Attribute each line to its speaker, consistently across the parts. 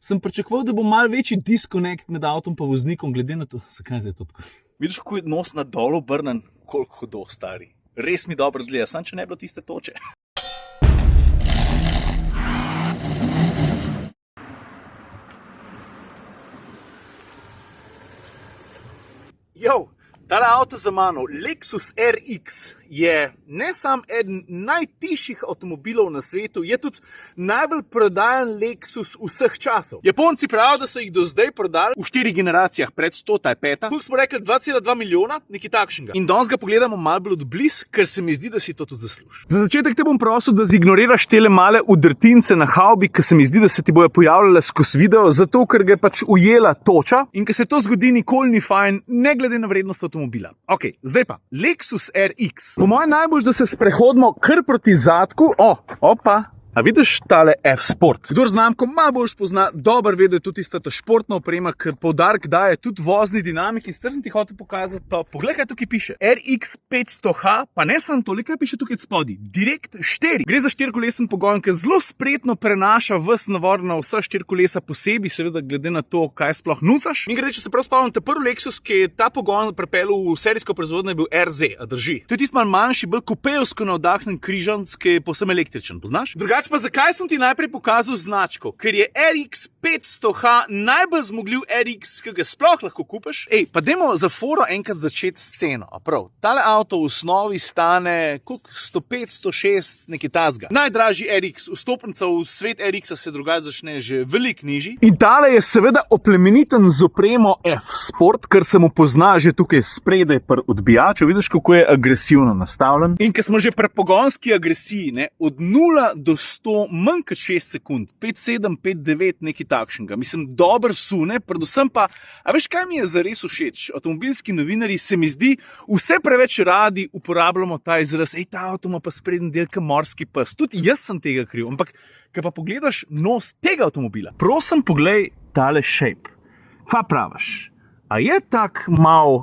Speaker 1: sem pričakoval, da bo malo večji disconnect med avtom pa voznikom, glede na to, zakaj je to tako.
Speaker 2: Vidiš, kako je nos na dol obrnen, koliko hudo, stari. Res mi dobro zgleda, samo če ne bilo tiste toče. Tale avto za mano, Lexus RX, je ne sam eden najtišjih avtomobilov na svetu, je tudi najbolj prodajan Lexus vseh časov. Japonci pravijo, da so jih do zdaj prodali v 4 generacijah, pred 100, ta je 5. Tukaj smo rekli 2,2 milijona, nekaj takšnega. In danes ga pogledamo malo bolj od blizu, ker se mi zdi, da si to tudi zasluži. Za začetek te bom prosil, da zignoriraš tele male udrtince na haubi, ker se mi zdi, da se ti bojo pojavljale skozi video, zato ker ga je pač ujela toča in ker se to zgodi, nikoli ni fajn, ne glede na vrednost avtomobila. Ok, zdaj pa, Lexus RX. Po mojem najbolj, da se sprehodimo kar proti zadku. Opa, a vidiš tale F-Sport? Kdor znamko malo bolj spozna, dobro ve, da je tudi tista športna oprema, ker poudarek daje tudi vozni dinamiki. Sicer sem ti hotel pokazati, pa poglej, kaj tukaj piše. RX 500H, pa ne samo toliko, kaj piše tukaj spodaj. Direkt 4. Gre za 4-kolesen pogon, ki zelo spretno prenaša ves navor na vsa 4 kolesa posebej, seveda glede na to, kaj sploh nucaš. Mi gre, če se prav spomnim, ta prvi Lexus, ki je ta pogon pripeljal v serijsko proizvodnjo, je bil RZ, a drži. To je tisti malo manjši, bolj kupejevsko navdahnen križanc, ki je povsem električen, poznaš? Pa zakaj sem ti najprej pokazal značko? Ker je RX 500H najbolj zmogljiv RX, ki ga sploh lahko kupiš. Pa dajmo za foro enkrat začeti s ceno. Prav, tale avto v osnovi stane 105, 106, nekaj tazga. Najdražji RX, vstopnica v svet RX-a se drugače začne že veliko nižji. In tale je seveda oplemeniten z opremo F-Sport, ker se mu pozna že tukaj spredaj pri odbijaču. Vidiš, kako je agresivno nastavljen. In ker smo že pri pogonski agresiji, ne, od 0 do 100 manj kot 6 sekund, 5,7, 5,9, nekaj takšnega. Mislim, dobro sune, predvsem pa, a veš, kaj mi je zares všeč? Avtomobilski novinarji se mi zdi, vse preveč radi uporabljamo ta izraz, ta avto ima pa sprednji del kot morski pes. Tudi jaz sem tega kriv, ampak, ko pa pogledaš nos tega avtomobila, prosim, poglej tale shape. Kaj praviš? A je tak mal,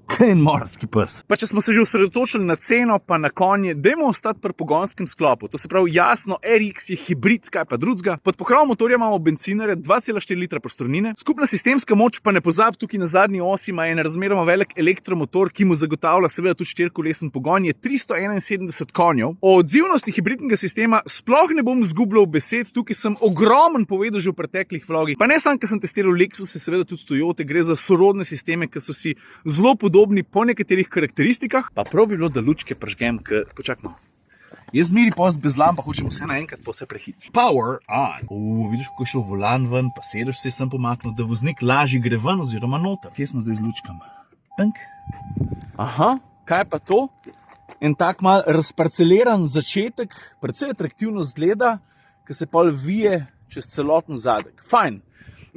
Speaker 2: ten morski pes. Pa če smo se že osredotočili na ceno, pa na konje, dajmo ostati pri pogonskem sklopu. To se pravi, jasno, RX je hibrid, kaj pa drugega. Pod pokrovom motorja imamo bencinere, 2,4 litra prostornine. Skupna sistemska moč, pa ne pozab, tukaj na zadnji osi ima en razmeroma velik elektromotor, ki mu zagotavlja seveda tudi 4-kolesen pogon, je 371 konjev. O odzivnosti hibridnega sistema sploh ne bom zgubljal besed, tukaj sem ogromen povedal že v preteklih vlogih. Pa ne samo, ker sem testiral Lexus, seveda tudi Toyota, gre za sorodne sisteme, ki so si zelo podobni po nekaterih karakteristikah. Pa prav bi bilo, da lučke pržgem, počakaj malo. Jaz zmeri post bez lampa, hočem vse naenkrat, pa vse prehiti. Power on. Vidiš, kako je šel volan ven, pa sedež se je sem pomaknil, da voznik lažje gre ven oziroma noter. Kje smo zdaj z lučkami? Pink. Aha, kaj pa to? En tak mal razparceliran začetek, predvsej atraktivno zgleda, ki se pol vije čez celoten zadek. Fajn.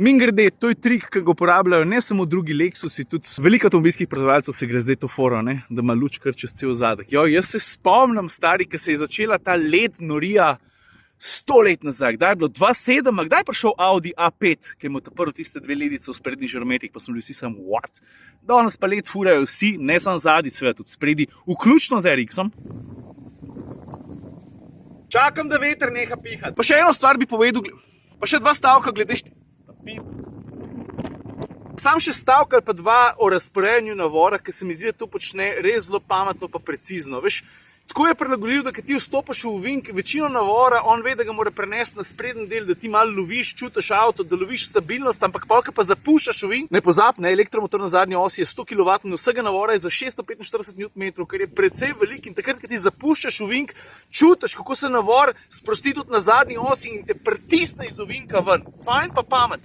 Speaker 2: Mimogrede, to je trik, ki ga uporabljajo ne samo drugi Lexusi, tudi veliko avtomobilskih proizvajalcev se gre zdaj to foro, ne, da ima luč kar čez cel zadek. Jaz se spomnim, stari, ko se je začela ta led norija 100 let nazaj. Kdaj je bilo 2,7, a kdaj je prišel Audi A5, ki je mu prvo tiste 2 ledice v sprednjih žarometih, pa smo bili vsi samo what? Danes pa led furajo vsi, ne samo zadnji, seveda tudi spredi, vključno z RX-om. Čakam, da veter neha pihati. Pa še eno stvar bi povedal, pa še 2 stavka glede Sam še stavka ali pa 2 o razporejanju navora, ki se mi zdi, da to počne res zelo pametno pa precizno. Veš, tako je prilagodljiv, da ti vstopaš v ovink, večino navora, on ve, da ga mora prenesti na sprednji del, da ti malo loviš, čutiš avto, da loviš stabilnost, ampak polka pa zapuščaš ovink. Ne pozab, elektromotor na zadnji osi je 100 kW, vsega navora je za 645 Nm, kar je precej velik in takrat, ko ti zapuščaš ovink, čutiš, kako se navor sprosti tudi na zadnji osi in te pritisne iz ovinka ven. Fajn pa pamet.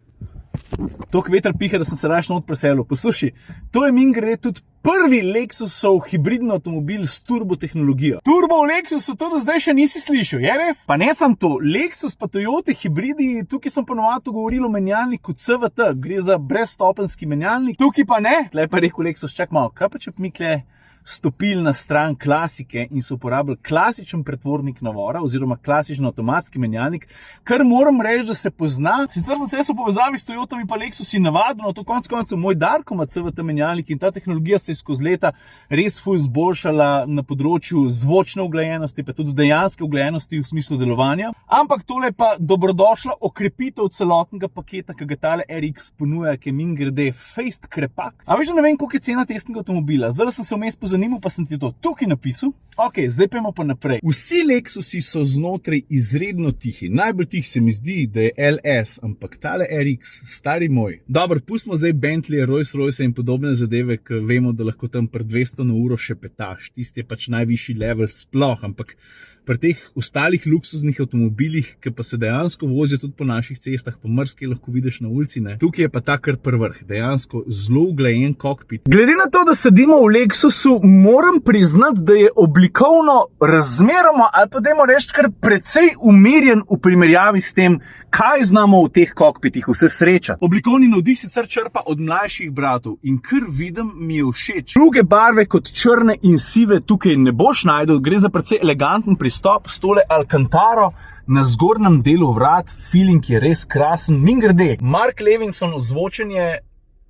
Speaker 2: Tok veter piha, da sem se raje not preselil. Poslušaj, to je mimogrede tudi prvi Lexusov hibridni avtomobil s turbo tehnologijo. Turbo v Lexusu to do zdaj še nisi slišal, je res? Pa ne sam to, Lexus pa Toyota hibridi, tukaj sem ponovadi govoril o menjalniku CVT, gre za brezstopenjski menjalnik, tukaj pa ne. Tle pa rekel Lexus, čak malo, kaj pa če mi kle
Speaker 1: stopili na stran klasike in so uporabili klasičen pretvornik navora oziroma klasičen avtomatski menjalnik, kar moram reči, da se pozna. Sicer sem se v povezavi s Toyotami pa Lexusi navadil, no to konec koncev moj Darko ima CVT menjalnik in ta tehnologija se je skozi leta res ful izboljšala na področju zvočne uglajenosti, pa tudi dejanske uglajenosti v smislu delovanja. Ampak tole pa dobrodošla okrepitev celotnega paketa, ki ga tale RX ponuja, ki je mimogrede fejst krepak. A veš, da ne vem, koliko je cena testnega avtomobila. Zdaj sem se vmes pozanimal, pa sem ti to tukaj napisal. Ok, zdaj pa pa naprej. Vsi Lexusi so znotraj izredno tihi. Najbolj tih se mi zdi, da je LS, ampak tale RX, stari moj. Dobro, pustimo zdaj Bentley, Rolls-Royce in podobne zadeve, ki vemo, da lahko tam pri 200 na uro še petaš. Tisti je pač najvišji level sploh, ampak pri teh ostalih luksuznih avtomobilih, ki pa se dejansko vozijo tudi po naših cestah, pa marsikaj lahko vidiš na ulici, ne. Tukaj je pa ta kar prvrh, dejansko zelo uglajen kokpit. Glede na to, da sedimo v Lexusu, moram priznati, da je oblikovno razmeroma, ali pa dajmo reči kar precej umirjen v primerjavi s tem, kaj znamo v teh kokpitih vse srečati. Oblikovni navdih sicer črpa od mlajših bratov in kar vidim, mi je všeč. Druge barve kot črne in sive tukaj ne boš najdel, gre za precej eleganten pristop s tole Alcantaro na zgornjem delu vrat, feeling je res krasen. Mimogrede, Mark Levinson ozvočenje,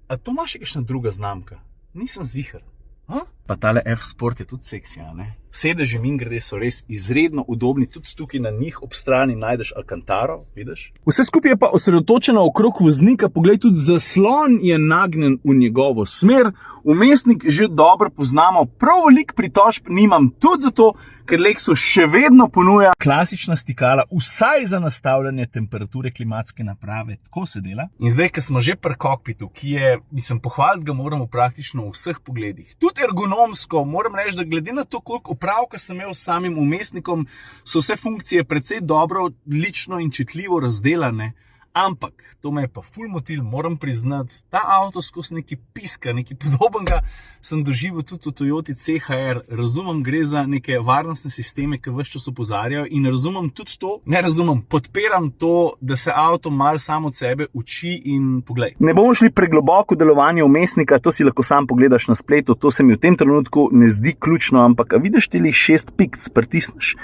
Speaker 1: a to ima še kakšna druga znamka? Nisem ziher. Pa tale F-Sport je tudi seksi, a ne? Sedeži mimogrede so res izredno udobni, tudi tukaj na njih ob strani najdeš Alcantaro, vidiš? Vse skupaj je pa osredotočeno okrog voznika, poglej, tudi zaslon je nagnjen v njegovo smer, vmesnik že dobro poznamo, prav veliko pritožb nimam, tudi zato, ker Lexus še vedno ponuja klasična stikala, vsaj za nastavljanje temperature klimatske naprave, tako se dela. In zdaj, ko smo že pri kokpitu, ki je, mislim, pohvaliti ga moramo praktično v vseh pogledih. Tudi ergonomsko, moram reči, da glede na to, koliko opravka sem imel s samim vmesnikom, so vse funkcije precej dobro, lično in čitljivo razdelane. Ampak, to me je pa ful motil, moram priznati, ta avto skozi neki piska, nekaj podobnega sem doživel tudi v Toyoti CHR. Razumem, gre za neke varnostne sisteme, ki ves čas opozarjajo in razumem tudi to, podpiram to, da se avto malo sam od sebe uči in poglej. Ne bomo šli pregloboko v delovanje vmesnika, to si lahko sam pogledaš na spletu, to se mi v tem trenutku ne zdi ključno, ampak vidiš teli 6 pic, pritisneš.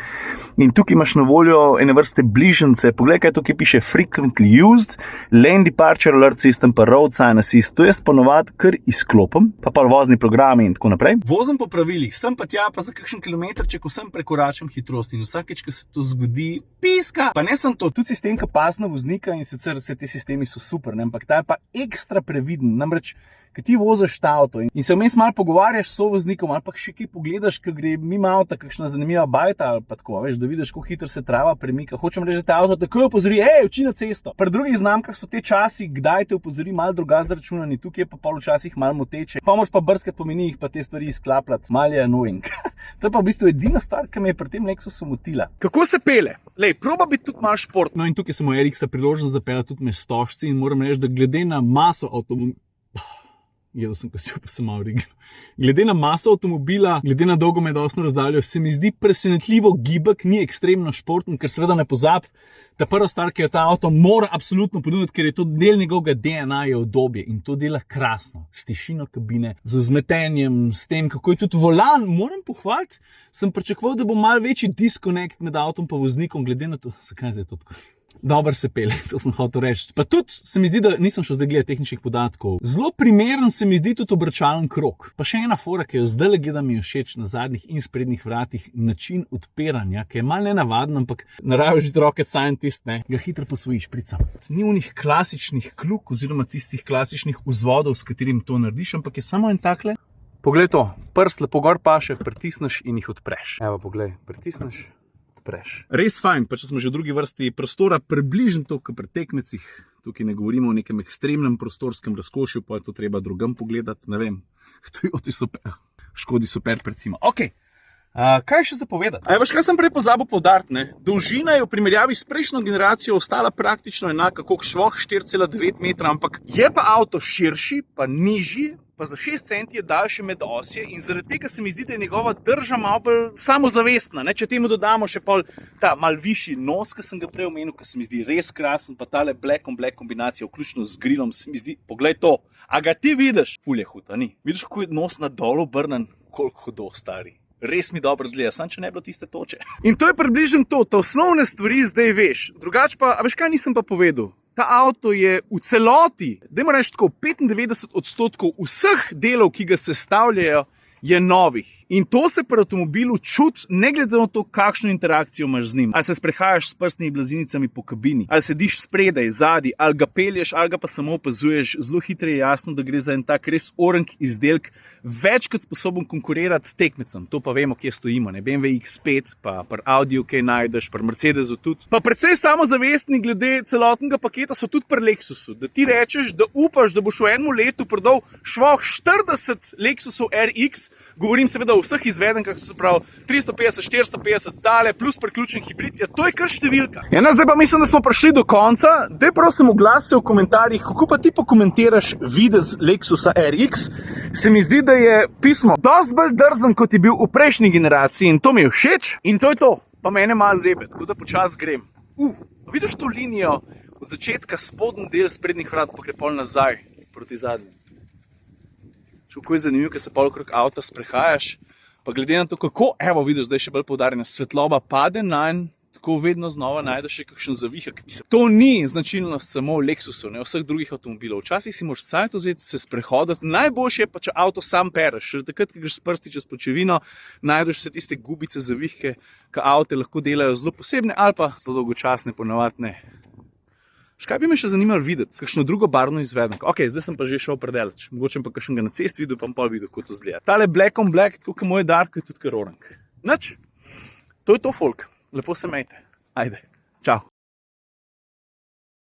Speaker 1: In tukaj imaš na voljo ene vrste bližnjice, poglej, kaj tukaj piše frequently used, lane departure alert system, pa road sign assist, to jaz ponovadi kar izklopim, pa vozni programi in tako naprej. Vozim po pravilih, sem pa tja, pa za kakšen kilometrček vsem prekoračam hitrost in vsakeč, ko se to zgodi, piska. Pa ne sem to, tudi sistem, ki pasna voznika in sicer vse te sistemi so super, ne? Ampak ta je pa ekstra previden, namreč, ko ti voziš ta avto in se vmes malo pogovarjaš s sovoznikom ali pa še kaj pogledaš, ko gre mimo avta kakšna zanimiva bajta ali pa tako, veš, da vidiš, kako hitro se trava premika. Hočem reči, da te avto takoj opozori, uči na cesto. Pri drugih znamkah so te časi, kdaj te opozori, malo drugače zračunani, tukaj je pa pol včasih malo moteče. Pa moraš pa brskati po menijih, pa te stvari izklapljati, malo je annoying. To je pa v bistvu edina stvar, ki me je pri tem Lexusu motila. Kako se pele? Lej, proba biti tudi malo šport. No in tukaj sem v RX-a priložnost zapeljati tudi med stožci in moram reči, da glede na maso jedel sem kosil, pa sem malo rigel. Glede na maso avtomobila, glede na dolgo medosno razdaljo, se mi zdi presenetljivo gibek, ni ekstremno športen, ker seveda ne pozab, ta prva stvar, ki jo ta avto mora absolutno ponuditi, ker je to del njegovega DNA, je udobje in to dela krasno, s tišino kabine, z vzmetenjem, s tem, kako je tudi volan, moram pohvaliti, sem pričakoval, da bo malo večji disconnect med avtom pa voznikom, glede na to, zakaj je to tako. Dobro se pele, to sem hotel reči. Pa tudi se mi zdi, da nisem šel zdaj gledati tehničnih podatkov. Zelo primeren se mi zdi tudi obračalen krog. Pa še ena fora, ki jo zdaj gledam, mi je všeč na zadnjih in sprednjih vratih, način odpiranja, ki je malo nenavaden, ampak narave že rocket scientist, ne, ga hitro posvojiš, pricam. Ni unih klasičnih kluk oziroma tistih klasičnih vzvodov, s katerim to narediš, ampak je samo en takle. Poglej to, prst lepo gor paše, pritisneš in jih odpreš. Evo, poglej, pritisneš. Res fajn, pa če smo že v drugi vrsti prostora, približno to, kot pri tekmecih. Tukaj ne govorimo o nekem ekstremnem prostorskem razkošju, pa je to treba drugam pogledati, ne vem. Toyoti super, Škodi super recimo. Ok, kaj še zapovedati? Veš, kaj sem prej pozabil poudariti, ne? Dolžina je v primerjavi s prejšnjo generacijo ostala praktično enaka, kot švoh 4,9 metra, ampak je pa avto širši, pa nižji, pa za 6 centi je daljše medosje in zaradi tega se mi zdi, da je njegova drža malo bolj samozavestna. Če temu dodamo še pol ta mal višji nos, ki sem ga prej omenil, ki se mi zdi res krasen, pa tale black on black kombinacija, vključno z grilom, se mi zdi, poglej to, a ga ti vidiš? Ful je hud, a ni? Vidiš, kako je nos na dol obrnen? koliko hudo, stari. Res mi dobro zgleda, sam če ne bilo tiste toče.
Speaker 2: In to je približno to, te osnovne stvari zdaj veš. Drugače pa, a veš kaj nisem pa povedal? Ta avto je v celoti, dajmo reči tako, 95% vseh delov, ki ga sestavljajo, je novih. In to se pri avtomobilu čuti, ne glede na to, kakšno interakcijo imaš z njim. Ali se sprehajaš s prstnimi blazinicami po kabini, ali sediš spredaj, zadaj, ali ga pelješ, ali ga pa samo opazuješ. Zelo hitro je jasno, da gre za en tak res orenk izdelek, večkrat sposoben konkurirati tekmecem. To pa vemo, kje stojimo. BMW X5, pa pri Audiju kaj najdeš, pri Mercedesu tudi. Pa precej samozavestni glede celotnega paketa so tudi pri Lexusu. Da ti rečeš, da upaš, da boš v enem letu prodal švoh 40 Lexusov RX, govorim seveda o vseh izvedenkah, se pravi 350, 450, dale, plus priključen hibrid, ja, to je kar številka. Ja, zdaj pa mislim, da smo prišli do konca. Daj prosim oglasi v komentarjih, kako pa ti pokomentiraš videz Lexusa RX. Se mi zdi, da je pismo dosti bolj drzen, kot je bil v prejšnji generaciji in to mi je všeč. In to je to, pa mene ima zebe, tako da počas grem. Vidiš to linijo od začetka, spodnji del sprednjih vrat, pa gre pol nazaj proti zadnjim. Kako je zanimivo, ker se pol okrog avta sprehajaš, pa glede na to, kako, evo vidiš, zdaj še bolj poudarjena, svetloba pade nanj, tako vedno znova najdeš še kakšen zavihek. To ni značilnost samo Lexusu, ne vseh drugih avtomobilov. Včasih si moraš cajt vzeti, se sprehoditi, najboljše je pa, če avto sam pereš. Takrat, ko greš s prsti čez pločevino, najdeš vse tiste gubice, zavihke, ki avte lahko delajo zelo posebne ali pa zelo dolgočasne, ponavadi ne. Kaj bi me še zanimalo videti? Kakšno drugo barvno izvedenko? Ok, zdaj sem pa že šel predaleč. Mogoče pa kakšnega na cest videl, pa pol videl, kako to zgleda. Tale black on black, tako kot moj Darko, je tudi kar orank. Nič, to je to, folk. Lepo se mejte. Ajde, čau.